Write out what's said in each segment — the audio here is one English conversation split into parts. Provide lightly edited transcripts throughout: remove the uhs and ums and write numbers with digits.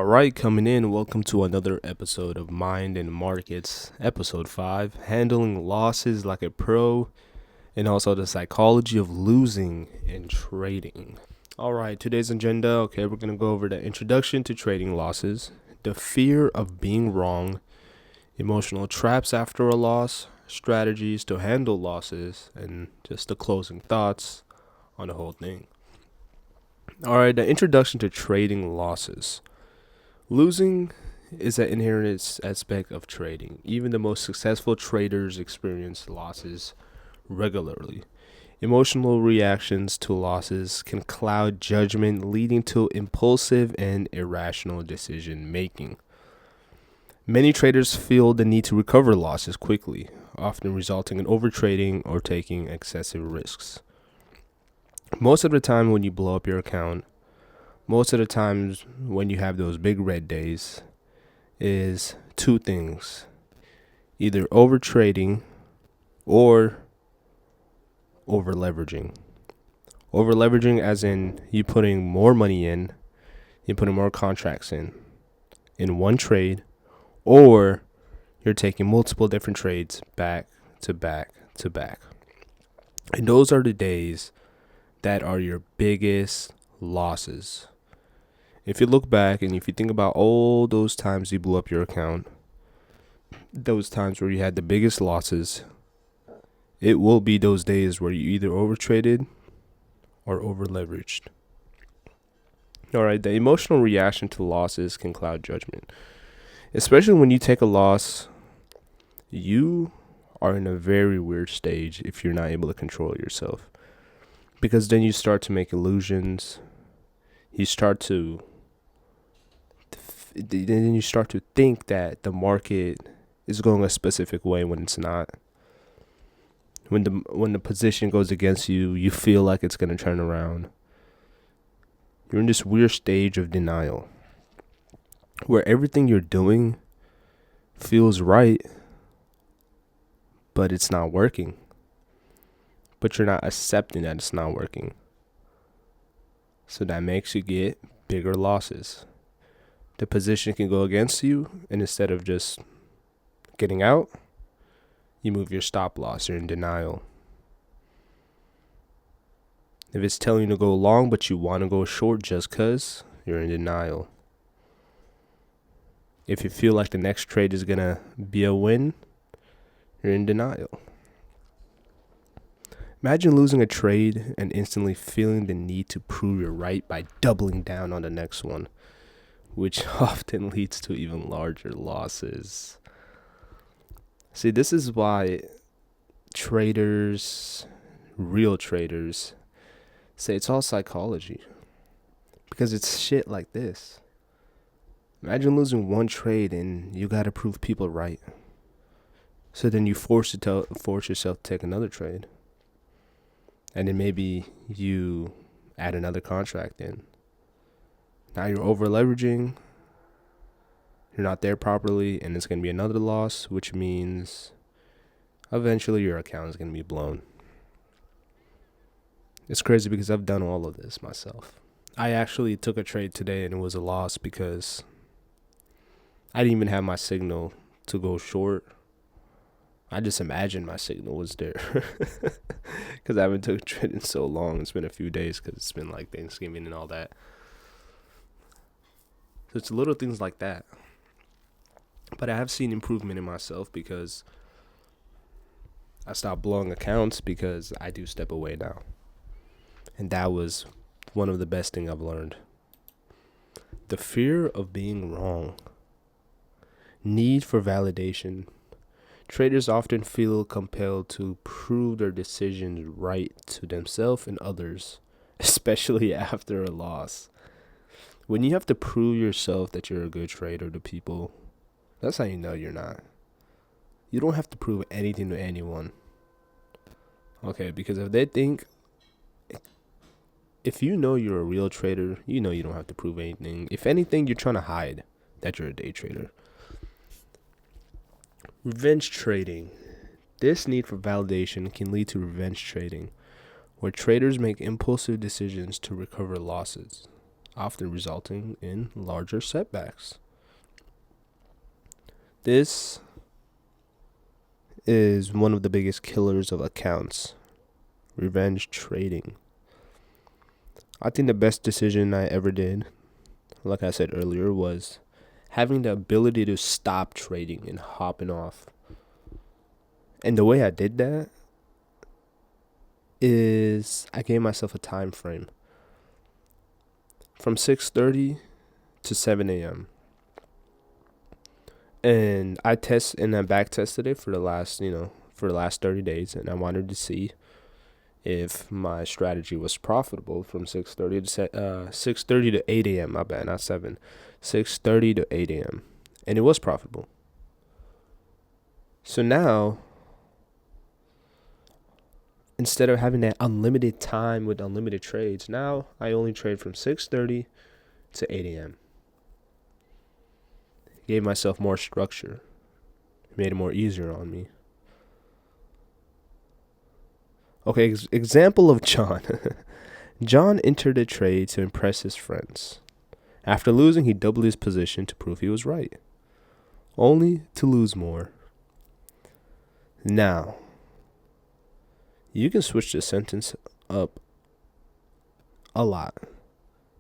All right, coming in, welcome to another episode of Mind and Markets, episode 5, handling losses like a pro, and also the psychology of losing in trading. All right, today's agenda, we're going to go over the introduction to trading losses, the fear of being wrong, emotional traps after a loss, strategies to handle losses, and just the closing thoughts on the whole thing. All right, the introduction to trading losses. Losing is an inherent aspect of trading. Even the most successful traders experience losses regularly. Emotional reactions to losses can cloud judgment, leading to impulsive and irrational decision making. Many traders feel the need to recover losses quickly, often resulting in overtrading or taking excessive risks. Most of the time when you blow up your account, most of the times when you have those big red days, is two things: either over trading or over leveraging. Over leveraging, as in you putting more money in, you're putting more contracts in one trade, or you're taking multiple different trades back to back to back. And those are the days that are your biggest losses. If you look back and if you think about all those times you blew up your account, those times where you had the biggest losses, it will be those days where you either overtraded or over leveraged. All right, the emotional reaction to losses can cloud judgment. Especially when you take a loss, you are in a very weird stage if you're not able to control yourself. Because then you start to make illusions. You start to think that the market is going a specific way when it's not. When the position goes against you, you feel like it's going to turn around. You're in this weird stage of denial where everything you're doing feels right, but it's not working. But you're not accepting that it's not working. So that makes you get bigger losses. The position can go against you, and instead of just getting out, you move your stop loss. You're in denial. If it's telling you to go long, but you want to go short just because, you're in denial. If you feel like the next trade is going to be a win, you're in denial. Imagine losing a trade and instantly feeling the need to prove you're right by doubling down on the next one, which often leads to even larger losses. See, this is why traders, real traders, say it's all psychology. Because it's shit like this. Imagine losing one trade and you gotta prove people right. So then you force yourself to take another trade. And then maybe you add another contract in. Now you're over leveraging. You're not there properly, and it's going to be another loss, which means eventually your account is going to be blown. It's crazy because I've done all of this myself. I actually took a trade today and it was a loss because I didn't even have my signal to go short. I just imagined my signal was there because I haven't took a trade in so long. It's been a few days because it's been like Thanksgiving and all that. So it's little things like that. But I have seen improvement in myself because I stopped blowing accounts because I do step away now. And that was one of the best things I've learned. The fear of being wrong. Need for validation. Traders often feel compelled to prove their decisions right to themselves and others, especially after a loss. When you have to prove yourself that you're a good trader to people, that's how you know you're not. You don't have to prove anything to anyone. Okay, because if you know you're a real trader, you know you don't have to prove anything. If anything, you're trying to hide that you're a day trader. Revenge trading. This need for validation can lead to revenge trading, where traders make impulsive decisions to recover losses. often resulting in larger setbacks. This is one of the biggest killers of accounts: revenge trading. I think the best decision I ever did, like I said earlier, was having the ability to stop trading and hopping off. And the way I did that is I gave myself a time frame from 6:30 to 7 a.m. And I back tested it for the last 30 days, and I wanted to see if my strategy was profitable from 6:30 to 8 a.m. My bad, not 7. 6:30 to 8 a.m. And it was profitable. So now, instead of having that unlimited time with unlimited trades, now I only trade from 6:30 to 8 a.m. Gave myself more structure. Made it more easier on me. Okay, example of John. John entered a trade to impress his friends. After losing, he doubled his position to prove he was right, only to lose more. Now, you can switch the sentence up a lot,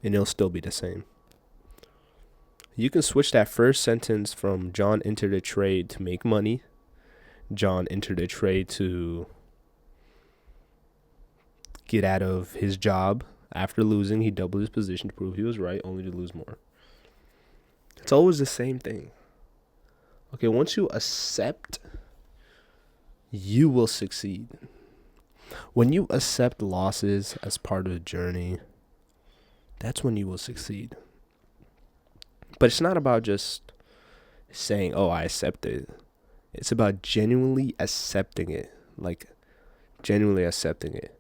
and it'll still be the same. You can switch that first sentence from John entered a trade to make money, John entered a trade to get out of his job. After losing, he doubled his position to prove he was right, only to lose more. It's always the same thing. Okay, once you accept, you will succeed. When you accept losses as part of the journey, that's when you will succeed. But it's not about just saying, oh, I accept it. It's about genuinely accepting it. Genuinely accepting it.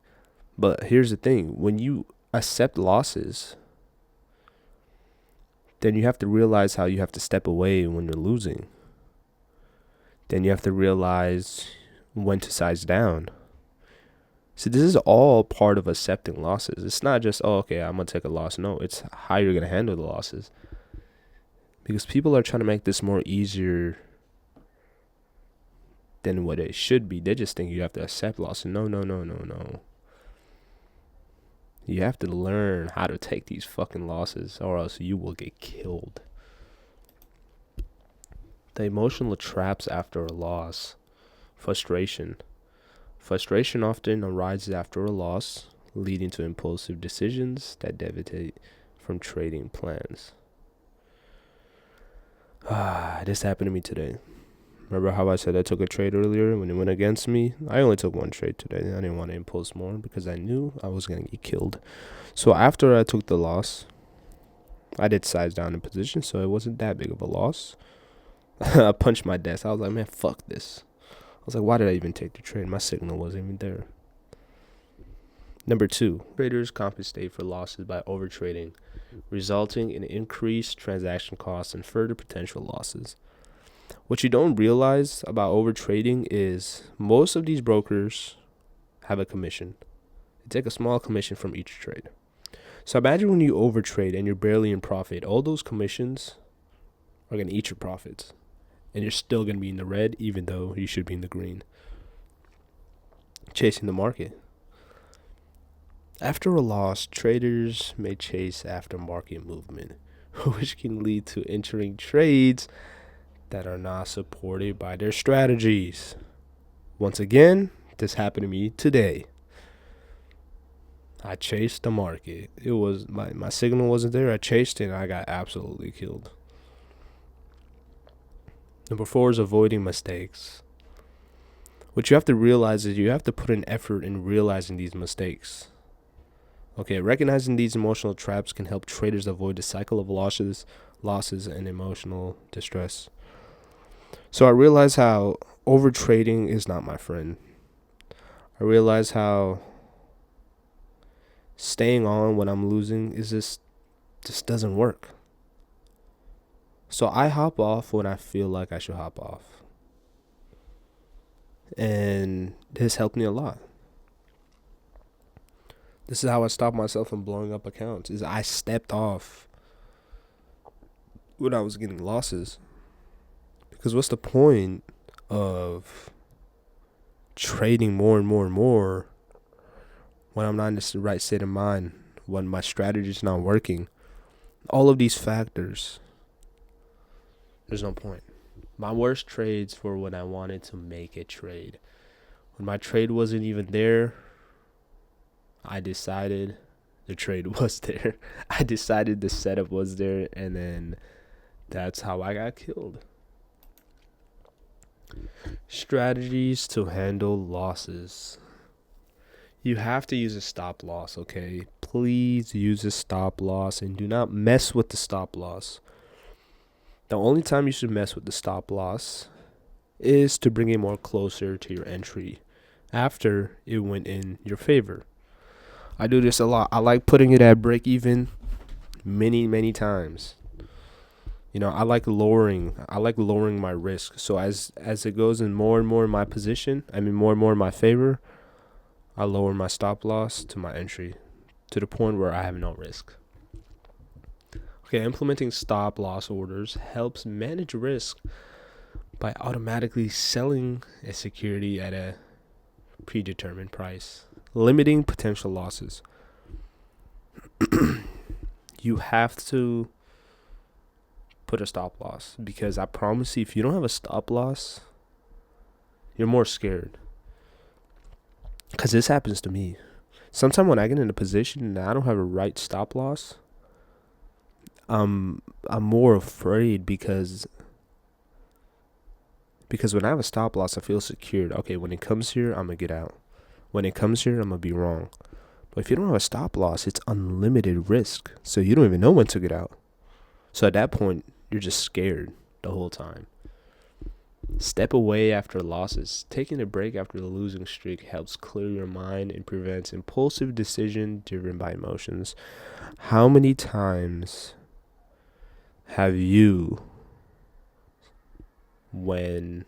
But here's the thing. When you accept losses, then you have to realize how you have to step away when you're losing. Then you have to realize when to size down. So this is all part of accepting losses. It's not just, oh, okay, I'm going to take a loss. No, it's how you're going to handle the losses. Because people are trying to make this more easier than what it should be. They just think you have to accept losses. No. You have to learn how to take these fucking losses, or else you will get killed. The emotional traps after a loss. Frustration. Frustration often arises after a loss, leading to impulsive decisions that deviate from trading plans. This happened to me today. Remember how I said I took a trade earlier when it went against me? I only took one trade today. I didn't want to impulse more because I knew I was going to get killed. So after I took the loss, I did size down the position, so it wasn't that big of a loss. I punched my desk. I was like, man, fuck this. I was like, why did I even take the trade? My signal wasn't even there. Number 2, traders compensate for losses by overtrading, resulting in increased transaction costs and further potential losses. What you don't realize about overtrading is most of these brokers have a commission. They take a small commission from each trade. So imagine when you overtrade and you're barely in profit, all those commissions are going to eat your profits. And you're still going to be in the red, even though you should be in the green. Chasing the market. After a loss, traders may chase after market movement, which can lead to entering trades that are not supported by their strategies. Once again, this happened to me today. I chased the market. It was my signal wasn't there. I chased it and I got absolutely killed. Number 4 is avoiding mistakes. What you have to realize is you have to put an effort in realizing these mistakes. Okay, recognizing these emotional traps can help traders avoid the cycle of losses, and emotional distress. So I realize how overtrading is not my friend. I realize how staying on when I'm losing is just doesn't work. So I hop off when I feel like I should hop off. And this helped me a lot. This is how I stopped myself from blowing up accounts. Is I stepped off when I was getting losses. Because what's the point of trading more and more and more when I'm not in the right state of mind, when my strategy is not working? All of these factors, there's no point. My worst trades were when I wanted to make a trade. When my trade wasn't even there, I decided the trade was there. I decided the setup was there, and then that's how I got killed. Strategies to handle losses. You have to use a stop loss, okay? Please use a stop loss and do not mess with the stop loss. The only time you should mess with the stop loss is to bring it more closer to your entry after it went in your favor. I do this a lot. I like putting it at break even many times. I like lowering my risk. So as it goes in more and more in my position, more and more in my favor, I lower my stop loss to my entry to the point where I have no risk. Okay, implementing stop loss orders helps manage risk by automatically selling a security at a predetermined price, limiting potential losses. You have to put a stop loss, because I promise you, if you don't have a stop loss, you're more scared. Because this happens to me. Sometimes when I get in a position and I don't have a right stop loss, I'm more afraid because when I have a stop loss, I feel secured. Okay, when it comes here, I'm going to get out. When it comes here, I'm going to be wrong. But if you don't have a stop loss, it's unlimited risk. So you don't even know when to get out. So at that point, you're just scared the whole time. Step away after losses. Taking a break after the losing streak helps clear your mind and prevents impulsive decision driven by emotions. How many times have you, when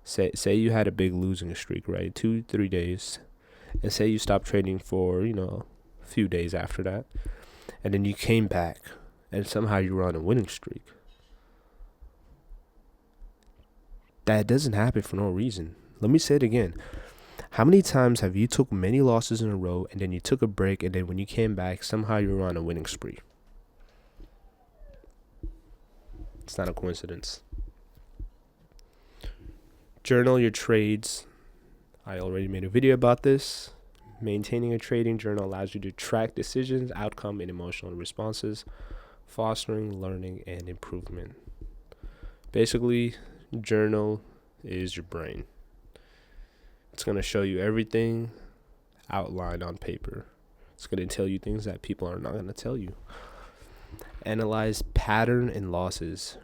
say you had a big losing streak, right? 2-3 days, and say you stopped trading for a few days after that, and then you came back and somehow you were on a winning streak. That doesn't happen for no reason. Let me say it again. How many times have you took many losses in a row and then you took a break, and then when you came back, somehow you were on a winning spree? It's not a coincidence. Journal your trades. I already made a video about this. Maintaining a trading journal allows you to track decisions, outcome, and emotional responses, fostering learning and improvement. Basically, journal is your brain. It's going to show you everything outlined on paper. It's going to tell you things that people are not going to tell you. Analyze pattern and losses.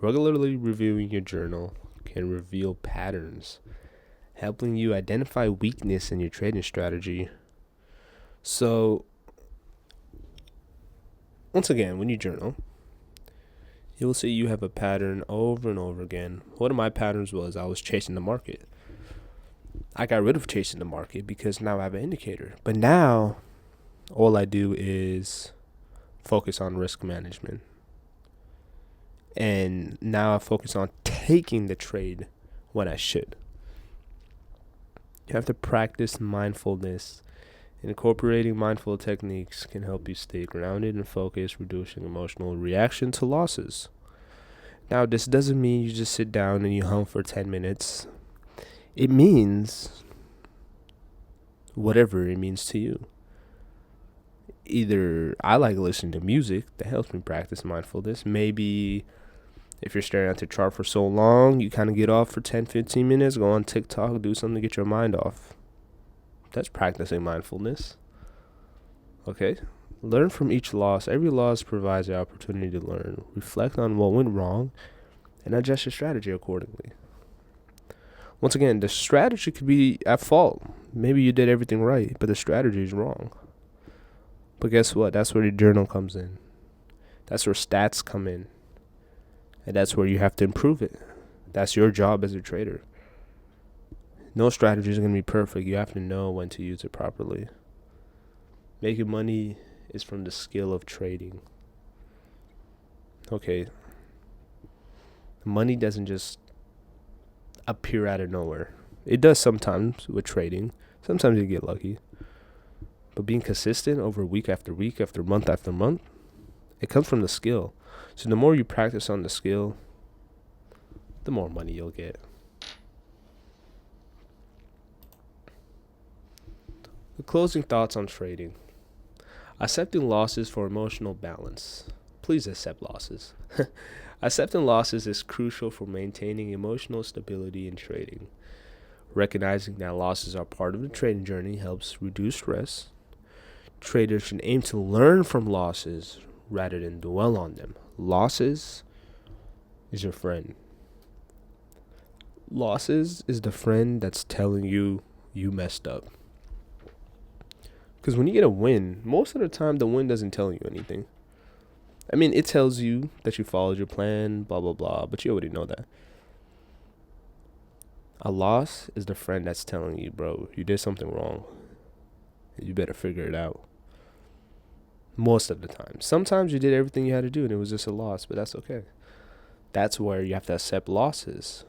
Regularly reviewing your journal can reveal patterns, helping you identify weakness in your trading strategy. So, once again, when you journal, you'll see you have a pattern over and over again. One of my patterns was I was chasing the market. I got rid of chasing the market because now I have an indicator. But now, all I do is focus on risk management. And now I focus on taking the trade when I should. You have to practice mindfulness. Incorporating mindful techniques can help you stay grounded and focused, reducing emotional reaction to losses. Now, this doesn't mean you just sit down and you hum for 10 minutes. It means whatever it means to you. Either I like listening to music that helps me practice mindfulness. Maybe if you're staring at the chart for so long, you kind of get off for 10-15 minutes, go on TikTok, do something to get your mind off. That's practicing mindfulness. Okay? Learn from each loss. Every loss provides the opportunity to learn. Reflect on what went wrong and adjust your strategy accordingly. Once again, the strategy could be at fault. Maybe you did everything right, but the strategy is wrong. But guess what? That's where your journal comes in. That's where stats come in. And that's where you have to improve it. That's your job as a trader. No strategy is going to be perfect. You have to know when to use it properly. Making money is from the skill of trading. Okay, money doesn't just appear out of nowhere. It does sometimes with trading. Sometimes you get lucky. But being consistent over week after week, after month, it comes from the skill. So the more you practice on the skill, the more money you'll get. The closing thoughts on trading. Accepting losses for emotional balance. Please accept losses. Accepting losses is crucial for maintaining emotional stability in trading. Recognizing that losses are part of the trading journey helps reduce stress. Traders should aim to learn from losses rather than dwell on them. Losses is your friend. Losses is the friend that's telling you you messed up. Because when you get a win, most of the time the win doesn't tell you anything. I mean, it tells you that you followed your plan, blah, blah, blah, but you already know that. A loss is the friend that's telling you, bro, you did something wrong. You better figure it out. Most of the time. Sometimes you did everything you had to do and it was just a loss, but that's okay. That's where you have to accept losses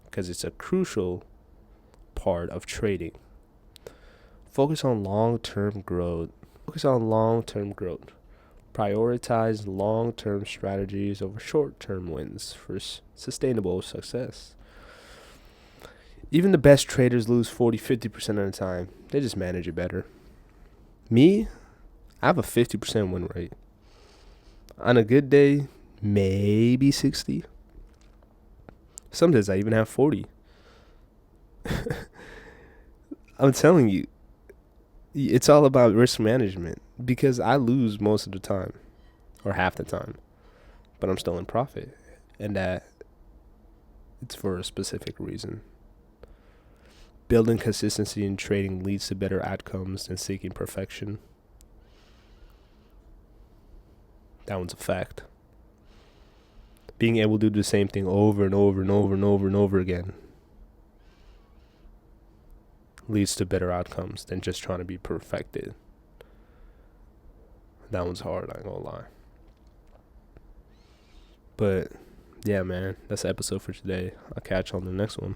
because it's a crucial part of trading. Focus on long-term growth. Prioritize long-term strategies over short-term wins for sustainable success. Even the best traders lose 40-50% of the time. They just manage it better. Me, I have a 50% win rate. On a good day, maybe 60. Some days I even have 40. I'm telling you, it's all about risk management because I lose most of the time or half the time, but I'm still in profit, and that it's for a specific reason. Building consistency in trading leads to better outcomes than seeking perfection. That one's a fact. Being able to do the same thing over and over and over and over and over again leads to better outcomes than just trying to be perfected. That one's hard, I ain't gonna lie. But yeah, man, that's the episode for today. I'll catch you on the next one.